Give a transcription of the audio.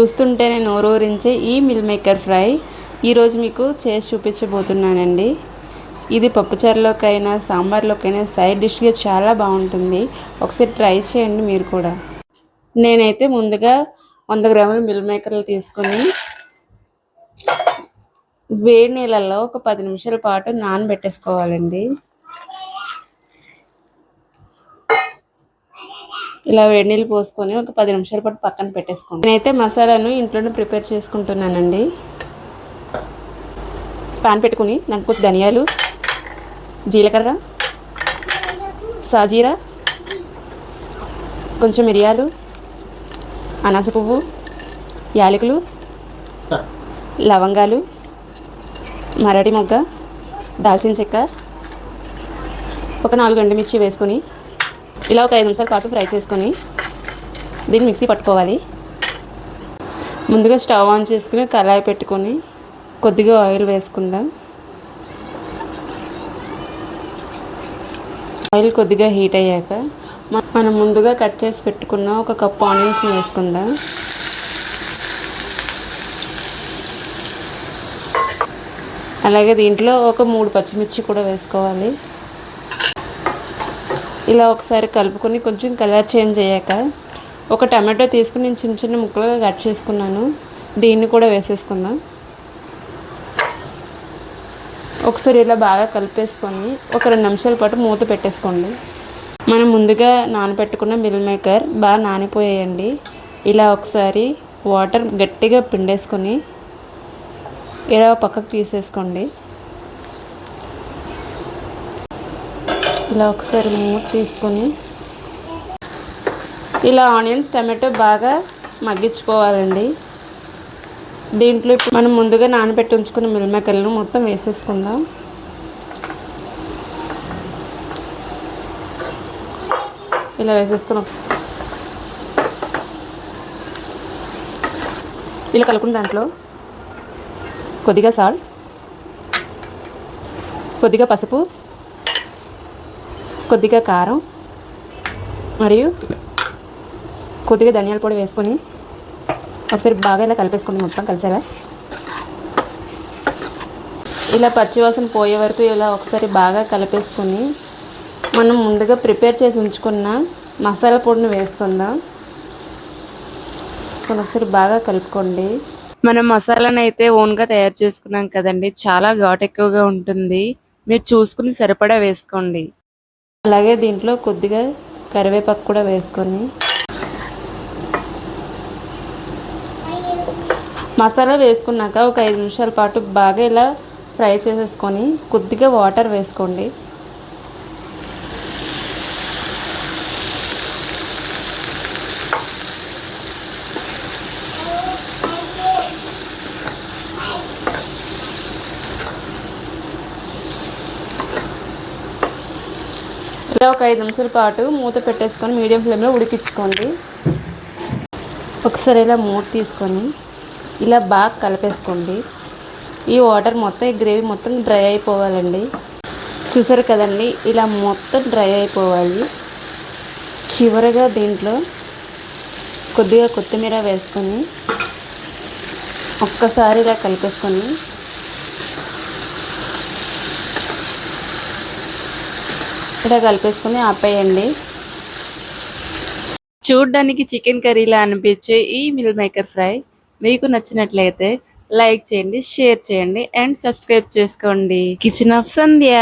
చూస్తుంటేనే నోరూరించే ఈ meal maker fry ఈరోజు మీకు చేసి చూపించబోతున్నానండి. ఇది పప్పుచారులోకైనా సాంబార్లోకైనా సైడ్ డిష్గా చాలా బాగుంటుంది. ఒకసారి ట్రై చేయండి మీరు కూడా. నేనైతే ముందుగా 100 గ్రాముల మిల్ మేకర్లు తీసుకొని వేడి నీళ్ళల్లో ఒక 10 నిమిషాల పాటు నానబెట్టేసుకోవాలండి. ఇలా వేడి నీళ్ళు పోసుకొని ఒక 10 నిమిషాల పాటు పక్కన పెట్టేసుకోండి. నేనైతే మసాలాను ఇంట్లోనే ప్రిపేర్ చేసుకుంటున్నానండి. పాన్ పెట్టుకుని దానికి కొంచెం ధనియాలు, జీలకర్ర, సాజీరా, కొంచెం మిరియాలు, అనాస పువ్వు, యాలకులు, లవంగాలు, మరాఠీ మొగ్గ, దాల్చిన చెక్క, ఒక 4 ఎండుమిర్చి వేసుకొని ఇలా ఒక 5 నిమిషాల పాటు ఫ్రై చేసుకొని దీన్ని మిక్సీ పట్టుకోవాలి. ముందుగా స్టవ్ ఆన్ చేసుకుని కళాయి పెట్టుకొని కొద్దిగా ఆయిల్ వేసుకుందాం. ఆయిల్ కొద్దిగా హీట్ అయ్యాక మనం ముందుగా కట్ చేసి పెట్టుకున్న ఒక కప్ ఆనియన్స్ వేసుకుందాం. అలాగే దీంట్లో ఒక 3 పచ్చిమిర్చి కూడా వేసుకోవాలి. ఇలా ఒకసారి కలుపుకొని కొంచెం కలర్ చేంజ్ అయ్యాక ఒక టమాటో తీసుకుని నేను చిన్న చిన్న ముక్కలుగా కట్ చేసుకున్నాను. దీన్ని కూడా వేసేసుకుందాం. ఒకసారి ఇలా బాగా కలిపేసుకొని ఒక 2 నిమిషాల పాటు మూత పెట్టేసుకోండి. మనం ముందుగా నానబెట్టుకున్న మిల్ మేకర్ బాగా నానిపోయాయండి. ఇలా ఒకసారి వాటర్ గట్టిగా పిండేసుకొని ఇలా పక్కకు తీసేసుకోండి. ఇలా ఒకసారి మూత తీసుకొని ఇలా ఆనియన్స్ టమాటో బాగా మగ్గించుకోవాలండి. దీంట్లో మనం ముందుగా నానబెట్టి ఉంచుకున్న మిల్ మేకర్లను మొత్తం వేసేసుకుందాం. ఇలా వేసేసుకుని ఇలా కలుపుకున్న దాంట్లో కొద్దిగా సాల్ట్, కొద్దిగా పసుపు, కొద్దిగా కారం మరియు కొద్దిగా ధనియాల పొడి వేసుకొని ఒకసారి బాగా ఇలా కలిపేసుకోండి. మొత్తం కలిసేలా ఇలా పచ్చివాసన పోయే వరకు ఇలా ఒకసారి బాగా కలిపేసుకొని మనం ముందుగా ప్రిపేర్ చేసి ఉంచుకున్న మసాలా పొడిని వేసుకుందాం. ఒకసారి బాగా కలుపుకోండి. మనం మసాలాను అయితే ఓన్గా తయారు చేసుకున్నాం కదండి, చాలా ఘాటు ఎక్కువగా ఉంటుంది. మీరు చూసుకుని సరిపడా వేసుకోండి. అలాగే దీంట్లో కొద్దిగా కరివేపాకు కూడా వేసుకొని మసాలా వేసుకున్నాక ఒక 5 నిమిషాల పాటు బాగా ఇలా ఫ్రై చేసేసుకొని కొద్దిగా వాటర్ వేసుకోండి. ఇలా ఒక 5 నిమిషాల పాటు మూత పెట్టేసుకొని మీడియం ఫ్లేమ్లో ఉడికించుకోండి. ఒకసారి ఇలా మూత తీసుకొని ఇలా బాగా కలిపేసుకోండి. ఈ వాటర్ మొత్తం ఈ గ్రేవీ మొత్తం డ్రై అయిపోవాలండి. చూసారు కదండి, ఇలా మొత్తం డ్రై అయిపోవాలి. చివరగా దీంట్లో కొద్దిగా కొత్తిమీర వేసుకొని ఒక్కసారి ఇలా కలిపేసుకొని ఇలా కలిపేసుకొని ఆపేయండి. చూడ్డానికి చికెన్ కర్రీలా అనిపించే ఈ మిల్ మేకర్ ఫ్రై మీకు నచ్చినట్లయితే లైక్ చేయండి, షేర్ చేయండి అండ్ సబ్స్క్రైబ్ చేసుకోండి. Kitchen of Sandhya.